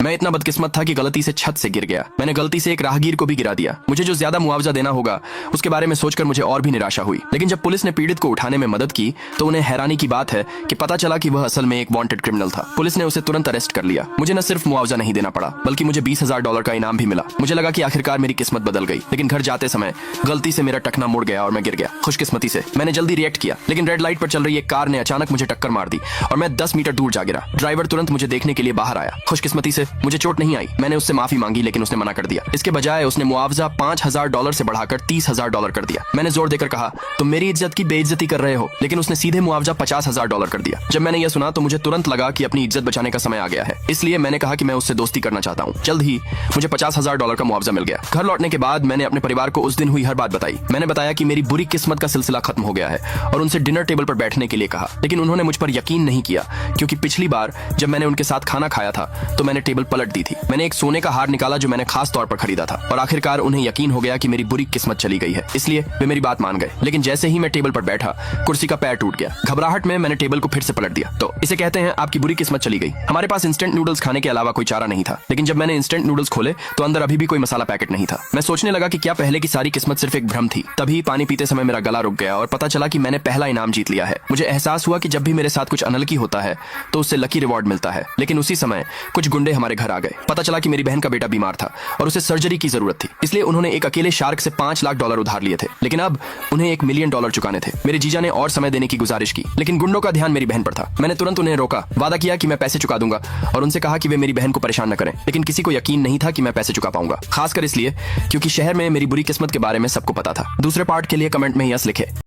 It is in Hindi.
मैं इतना बदकिस्मत था कि गलती से छत से गिर गया। मैंने गलती से एक राहगीर को भी गिरा दिया। मुझे जो ज्यादा मुआवजा देना होगा उसके बारे में सोचकर मुझे और भी निराशा हुई। लेकिन जब पुलिस ने पीड़ित को उठाने में मदद की तो उन्हें हैरानी की बात है कि पता चला कि वह असल में एक वांटेड क्रिमिनल था। पुलिस ने उसे तुरंत अरेस्ट कर लिया। मुझे न सिर्फ मुआवजा नहीं देना पड़ा बल्कि मुझे $20,000 का इनाम भी मिला। मुझे लगा कि आखिरकार मेरी किस्मत बदल गई। लेकिन घर जाते समय गलती से मेरा टखना मुड़ गया और मैं गिर गया। खुशकिस्मती से मैंने जल्दी रिएक्ट किया, लेकिन रेड लाइट पर चल रही एक कार ने अचानक मुझे टक्कर मार दी और मैं 10 मीटर दूर जा गिरा। ड्राइवर तुरंत मुझे देखने के लिए बाहर आया। खुशकिस्मती से मुझे चोट नहीं आई। मैंने उससे माफी मांगी लेकिन उसने मना कर दिया। इसके बजाय उसने मुआवजा $5,000 से बढ़ाकर $30,000 कर दिया। मैंने जोर देकर कहा, तुम मेरी इज्जत की बेइज्जती कर रहे हो, लेकिन उसने सीधे मुआवजा $50,000 कर दिया। जब मैंने यह सुना तो मुझे तुरंत लगा कि अपनी इज्जत बचाने का समय आ गया है। इसलिए मैंने कहा कि मैं उससे दोस्ती करना चाहता हूँ। जल्द ही मुझे $50,000 का मुआवजा मिल गया। घर लौटने के बाद मैंने अपने परिवार को उस दिन हुई हर बात बताई। मैंने बताया कि मेरी बुरी किस्मत का सिलसिला खत्म हो गया है और उनसे डिनर टेबल पर बैठने के लिए कहा। लेकिन उन्होंने मुझ पर यकीन नहीं किया, क्योंकि पिछली बार जब मैंने उनके साथ खाना खाया था तो मैंने टेबल पलट दी थी। मैंने एक सोने का हार निकाला जो मैंने खास तौर पर खरीदा था और आखिरकार उन्हें यकीन हो गया कि मेरी बुरी किस्मत चली गई है। इसलिए वे मेरी बात मान गए। लेकिन जैसे ही मैं टेबल पर बैठा कुर्सी का पैर टूट गया। घबराहट में मैंने टेबल को फिर से पलट दिया। तो इसे कहते हैं आपकी बुरी किस्मत चली गई। हमारे पास इंस्टेंट नूडल्स खाने के अलावा कोई चारा नहीं था। लेकिन जब मैंने इंस्टेंट नूडल्स खोले तो अंदर अभी भी कोई मसाला पैकेट नहीं था। मैं सोचने लगा कि क्या पहले की सारी किस्मत सिर्फ एक भ्रम थी। तभी पानी पीते समय मेरा गला रुक गया और पता चला कि मैंने पहला इनाम जीत लिया है। मुझे एहसास हुआ कि जब भी मेरे साथ कुछ अनलकी होता है तो उससे लकी रिवॉर्ड मिलता है। लेकिन उसी समय कुछ गुंडे हमारे घर आ गए। पता चला कि मेरी बहन का बेटा बीमार था और उसे सर्जरी की जरूरत थी। इसलिए उन्होंने एक अकेले शार्क से $5 लाख उधार लिए थे। लेकिन अब उन्हें $1 मिलियन चुकाने थे। मेरे जीजा ने और समय देने की गुजारिश की, लेकिन गुंडों का ध्यान मेरी बहन पर था। मैंने तुरंत उन्हें रोका, वादा किया कि मैं पैसे चुका दूंगा और उनसे कहा कि वे मेरी बहन को परेशान न करें। लेकिन किसी को यकीन नहीं था कि मैं पैसे चुका पाऊंगा, खासकर इसलिए क्योंकि शहर में मेरी बुरी किस्मत के बारे में सबको पता था। दूसरे पार्ट के लिए कमेंट में यस लिखे।